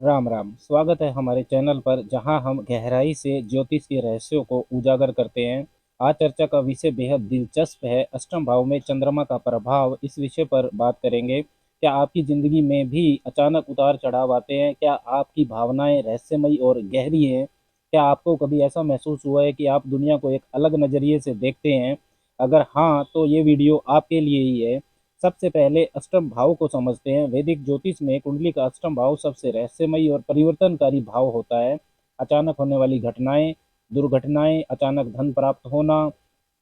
राम राम। स्वागत है हमारे चैनल पर, जहां हम गहराई से ज्योतिष के रहस्यों को उजागर करते हैं। आज चर्चा का विषय बेहद दिलचस्प है, अष्टम भाव में चंद्रमा का प्रभाव। इस विषय पर बात करेंगे। क्या आपकी जिंदगी में भी अचानक उतार चढ़ाव आते हैं? क्या आपकी भावनाएं रहस्यमयी और गहरी हैं? क्या आपको कभी ऐसा महसूस हुआ है कि आप दुनिया को एक अलग नजरिए से देखते हैं? अगर हाँ, तो ये वीडियो आपके लिए ही है। सबसे पहले अष्टम भाव को समझते हैं। वैदिक ज्योतिष में कुंडली का अष्टम भाव सबसे रहस्यमयी और परिवर्तनकारी भाव होता है। अचानक होने वाली घटनाएं, दुर्घटनाएं, अचानक धन प्राप्त होना,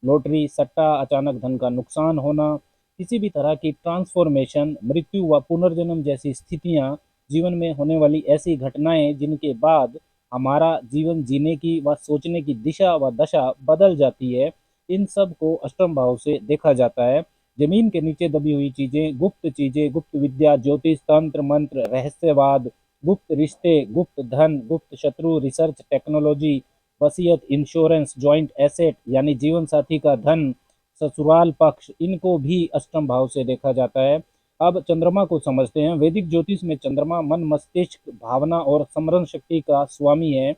लॉटरी सट्टा, अचानक धन का नुकसान होना, किसी भी तरह की ट्रांसफॉर्मेशन, मृत्यु व पुनर्जन्म जैसी स्थितियां, जीवन में होने वाली ऐसी घटनाएं जिनके बाद हमारा जीवन जीने की व सोचने की दिशा व दशा बदल जाती है, इन सब को अष्टम भाव से देखा जाता है। जमीन के नीचे दबी हुई चीजें, गुप्त विद्या, ज्योतिष, तंत्र मंत्र, रहस्यवाद, गुप्त रिश्ते, गुप्त धन, गुप्त शत्रु, रिसर्च, टेक्नोलॉजी, वसीयत, इंश्योरेंस, जॉइंट एसेट यानी जीवन साथी का धन, ससुराल पक्ष, इनको भी अष्टम भाव से देखा जाता है। अब चंद्रमा को समझते हैं। वैदिक ज्योतिष में चंद्रमा मन, मस्तिष्क, भावना और स्मरण शक्ति का स्वामी है।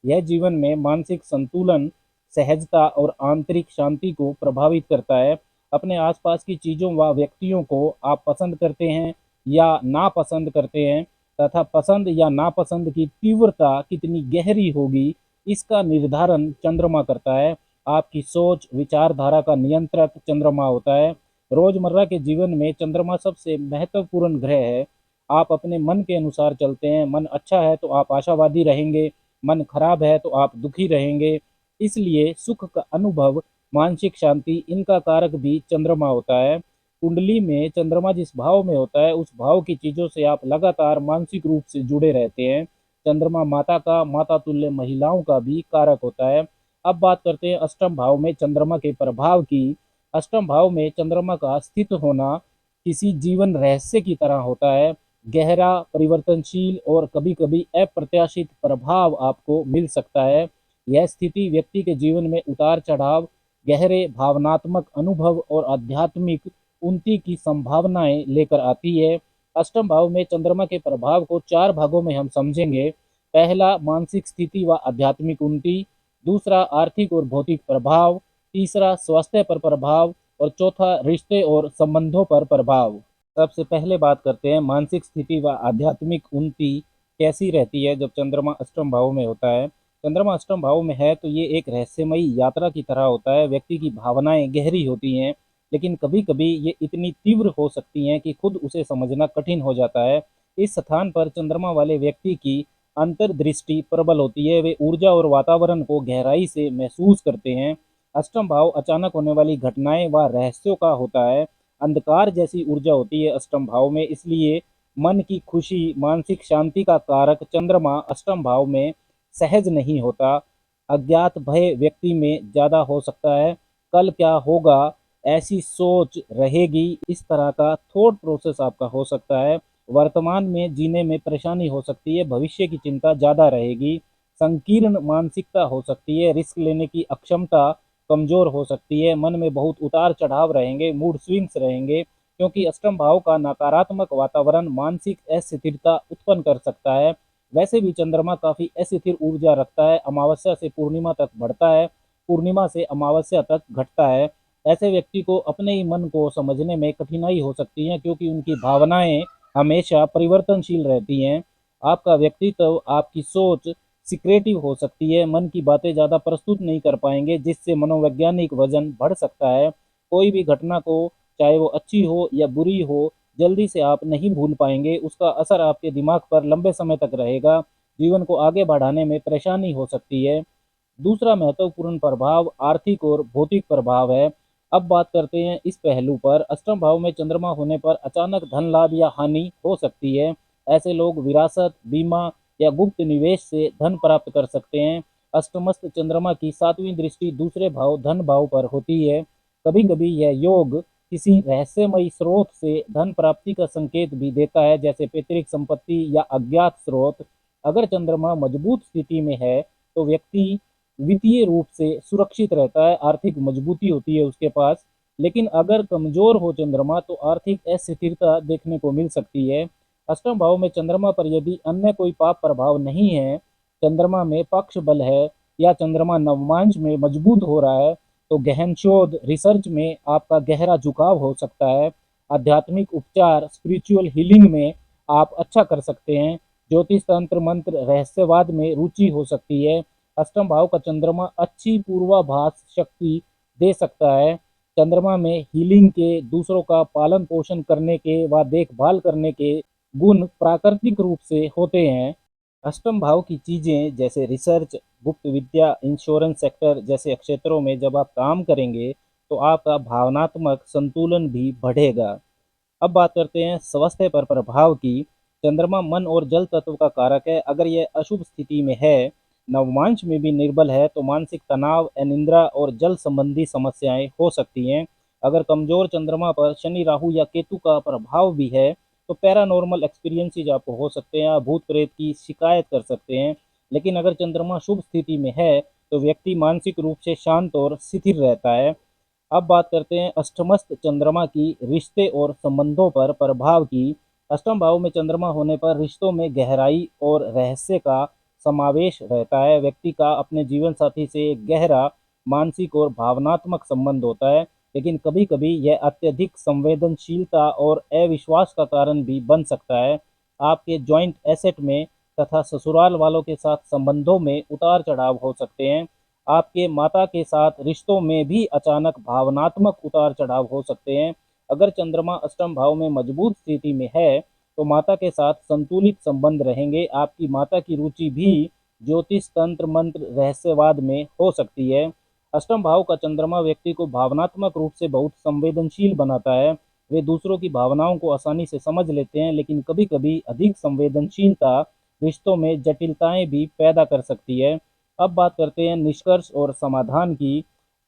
यह जीवन में मानसिक संतुलन, सहजता और आंतरिक शांति को प्रभावित करता है। अपने आसपास की चीजों व व्यक्तियों को आप पसंद करते हैं या नापसंद करते हैं, तथा पसंद या नापसंद की तीव्रता कितनी गहरी होगी, इसका निर्धारण चंद्रमा करता है। आपकी सोच विचारधारा का नियंत्रक चंद्रमा होता है। रोजमर्रा के जीवन में चंद्रमा सबसे महत्वपूर्ण ग्रह है। आप अपने मन के अनुसार चलते हैं। मन अच्छा है तो आप आशावादी रहेंगे, मन खराब है तो आप दुखी रहेंगे। इसलिए सुख का अनुभव, मानसिक शांति, इनका कारक भी चंद्रमा होता है। कुंडली में चंद्रमा जिस भाव में होता है, उस भाव की चीजों से आप लगातार मानसिक रूप से जुड़े रहते हैं। चंद्रमा माता तुल्य महिलाओं का भी कारक होता है। अब बात करते हैं अष्टम भाव में चंद्रमा के प्रभाव की। अष्टम भाव में चंद्रमा का स्थित होना किसी जीवन रहस्य की तरह होता है। गहरा, परिवर्तनशील और कभी कभी अप्रत्याशित प्रभाव आपको मिल सकता है। यह स्थिति व्यक्ति के जीवन में उतार चढ़ाव, गहरे भावनात्मक अनुभव और आध्यात्मिक उन्नति की संभावनाएं लेकर आती है। अष्टम भाव में चंद्रमा के प्रभाव को चार भागों में हम समझेंगे। पहला, मानसिक स्थिति व आध्यात्मिक उन्नति। दूसरा, आर्थिक और भौतिक प्रभाव। तीसरा, स्वास्थ्य पर प्रभाव। और चौथा, रिश्ते और संबंधों पर प्रभाव। सबसे पहले बात करते हैं मानसिक स्थिति व आध्यात्मिक उन्नति कैसी रहती है जब चंद्रमा अष्टम भाव में होता है। चंद्रमा अष्टम भाव में है तो ये एक रहस्यमयी यात्रा की तरह होता है। व्यक्ति की भावनाएं गहरी होती हैं, लेकिन कभी कभी ये इतनी तीव्र हो सकती हैं कि खुद उसे समझना कठिन हो जाता है। इस स्थान पर चंद्रमा वाले व्यक्ति की अंतर्दृष्टि प्रबल होती है। वे ऊर्जा और वातावरण को गहराई से महसूस करते हैं। अष्टम भाव अचानक होने वाली घटनाएं व रहस्यों का होता है। अंधकार जैसी ऊर्जा होती है अष्टम भाव में, इसलिए मन की खुशी, मानसिक शांति का कारक चंद्रमा अष्टम भाव में सहज नहीं होता। अज्ञात भय व्यक्ति में ज्यादा हो सकता है। कल क्या होगा, ऐसी सोच रहेगी, इस तरह का थॉट प्रोसेस आपका हो सकता है। वर्तमान में जीने में परेशानी हो सकती है, भविष्य की चिंता ज्यादा रहेगी। संकीर्ण मानसिकता हो सकती है, रिस्क लेने की अक्षमता कमजोर हो सकती है। मन में बहुत उतार चढ़ाव रहेंगे, मूड स्विंग्स रहेंगे, क्योंकि अष्टम भाव का नकारात्मक वातावरण मानसिक अस्थिरता उत्पन्न कर सकता है। वैसे भी चंद्रमा काफी अस्थिर ऊर्जा रखता है। अमावस्या से पूर्णिमा तक बढ़ता है, पूर्णिमा से अमावस्या तक घटता है। ऐसे व्यक्ति को अपने ही मन को समझने में कठिनाई हो सकती है, क्योंकि उनकी भावनाएं हमेशा परिवर्तनशील रहती हैं। आपका व्यक्तित्व, आपकी सोच सिक्रेटिव हो सकती है। मन की बातें ज्यादा प्रस्तुत नहीं कर पाएंगे, जिससे मनोवैज्ञानिक वजन बढ़ सकता है। कोई भी घटना को, चाहे वो अच्छी हो या बुरी हो, जल्दी से आप नहीं भूल पाएंगे। उसका असर आपके दिमाग पर लंबे समय तक रहेगा। जीवन को आगे बढ़ाने में परेशानी हो सकती है। दूसरा महत्वपूर्ण प्रभाव आर्थिक और भौतिक प्रभाव है। अब बात करते हैं इस पहलू पर। अष्टम भाव में चंद्रमा होने पर अचानक धन लाभ या हानि हो सकती है। ऐसे लोग विरासत, बीमा या गुप्त निवेश से धन प्राप्त कर सकते हैं। अष्टमस्थ चंद्रमा की सातवीं दृष्टि दूसरे भाव धन भाव पर होती है। कभी कभी यह योग किसी रहस्यमयी स्रोत से धन प्राप्ति का संकेत भी देता है, जैसे पैतृक संपत्ति या अज्ञात स्रोत। अगर चंद्रमा मजबूत स्थिति में है तो व्यक्ति वित्तीय रूप से सुरक्षित रहता है, आर्थिक मजबूती होती है उसके पास। लेकिन अगर कमजोर हो चंद्रमा तो आर्थिक अस्थिरता देखने को मिल सकती है। अष्टम भाव में चंद्रमा पर यदि अन्य कोई पाप प्रभाव नहीं है, चंद्रमा में पक्ष बल है या चंद्रमा नवमांश में मजबूत हो रहा है, तो गहन शोध रिसर्च में आपका गहरा झुकाव हो सकता है। आध्यात्मिक उपचार स्पिरिचुअल हीलिंग में आप अच्छा कर सकते हैं। ज्योतिष तंत्र मंत्र रहस्यवाद में रुचि हो सकती है। अष्टम भाव का चंद्रमा अच्छी पूर्वाभास शक्ति दे सकता है। चंद्रमा में हीलिंग के, दूसरों का पालन पोषण करने के व देखभाल करने के गुण प्राकृतिक रूप से होते हैं। अष्टम भाव की चीजें जैसे रिसर्च, गुप्त विद्या, इंश्योरेंस सेक्टर जैसे क्षेत्रों में जब आप काम करेंगे तो आपका भावनात्मक संतुलन भी बढ़ेगा। अब बात करते हैं स्वास्थ्य पर प्रभाव की। चंद्रमा मन और जल तत्व का कारक है। अगर यह अशुभ स्थिति में है, नवमांश में भी निर्बल है, तो मानसिक तनाव, अनिद्रा और जल संबंधी समस्याएं हो सकती हैं। अगर कमजोर चंद्रमा पर शनि, राहु या केतु का प्रभाव भी है, तो पैरानॉर्मल एक्सपीरियंसेस आपको हो सकते हैं, भूत प्रेत की शिकायत कर सकते हैं। लेकिन अगर चंद्रमा शुभ स्थिति में है, तो व्यक्ति मानसिक रूप से शांत और स्थिर रहता है। अब बात करते हैं अष्टमस्थ चंद्रमा की रिश्ते और संबंधों पर प्रभाव की। अष्टम भाव में चंद्रमा होने पर रिश्तों में गहराई और रहस्य का समावेश रहता है। व्यक्ति का अपने जीवन साथी से एक गहरा मानसिक और भावनात्मक संबंध होता है, लेकिन कभी कभी यह अत्यधिक संवेदनशीलता और अविश्वास का कारण भी बन सकता है। आपके जॉइंट एसेट में तथा ससुराल वालों के साथ संबंधों में उतार चढ़ाव हो सकते हैं। आपके माता के साथ रिश्तों में भी अचानक भावनात्मक उतार चढ़ाव हो सकते हैं। अगर चंद्रमा अष्टम भाव में मजबूत स्थिति में है, तो माता के साथ संतुलित संबंध रहेंगे। आपकी माता की रुचि भी ज्योतिष तंत्र मंत्र रहस्यवाद में हो सकती है। अष्टम भाव का चंद्रमा व्यक्ति को भावनात्मक रूप से बहुत संवेदनशील बनाता है। वे दूसरों की भावनाओं को आसानी से समझ लेते हैं, लेकिन कभी कभी अधिक संवेदनशीलता रिश्तों में जटिलताएं भी पैदा कर सकती है। अब बात करते हैं निष्कर्ष और समाधान की।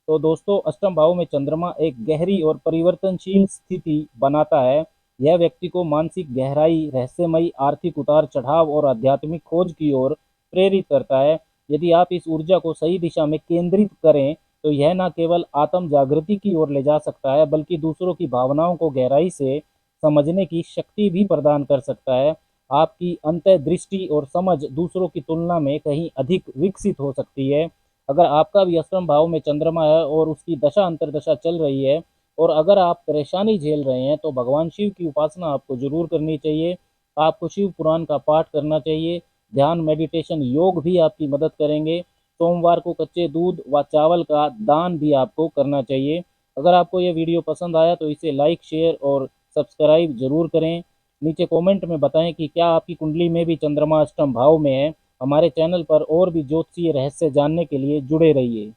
तो दोस्तों, अष्टम भाव में चंद्रमा एक गहरी और परिवर्तनशील स्थिति बनाता है। यह व्यक्ति को मानसिक गहराई, रहस्यमयी आर्थिक उतार चढ़ाव और आध्यात्मिक खोज की ओर प्रेरित करता है। यदि आप इस ऊर्जा को सही दिशा में केंद्रित करें, तो यह न केवल आत्म जागृति की ओर ले जा सकता है, बल्कि दूसरों की भावनाओं को गहराई से समझने की शक्ति भी प्रदान कर सकता है। आपकी अंतर्दृष्टि और समझ दूसरों की तुलना में कहीं अधिक विकसित हो सकती है। अगर आपका भी अष्टम भाव में चंद्रमा है और उसकी दशा अंतर्दशा चल रही है, और अगर आप परेशानी झेल रहे हैं, तो भगवान शिव की उपासना आपको जरूर करनी चाहिए। आपको शिव पुराण का पाठ करना चाहिए। ध्यान, मेडिटेशन, योग भी आपकी मदद करेंगे। सोमवार को कच्चे दूध व चावल का दान भी आपको करना चाहिए। अगर आपको यह वीडियो पसंद आया तो इसे लाइक, शेयर और सब्सक्राइब जरूर करें। नीचे कमेंट में बताएं कि क्या आपकी कुंडली में भी चंद्रमा अष्टम भाव में है। हमारे चैनल पर और भी ज्योतिषीय रहस्य जानने के लिए जुड़े रहिए।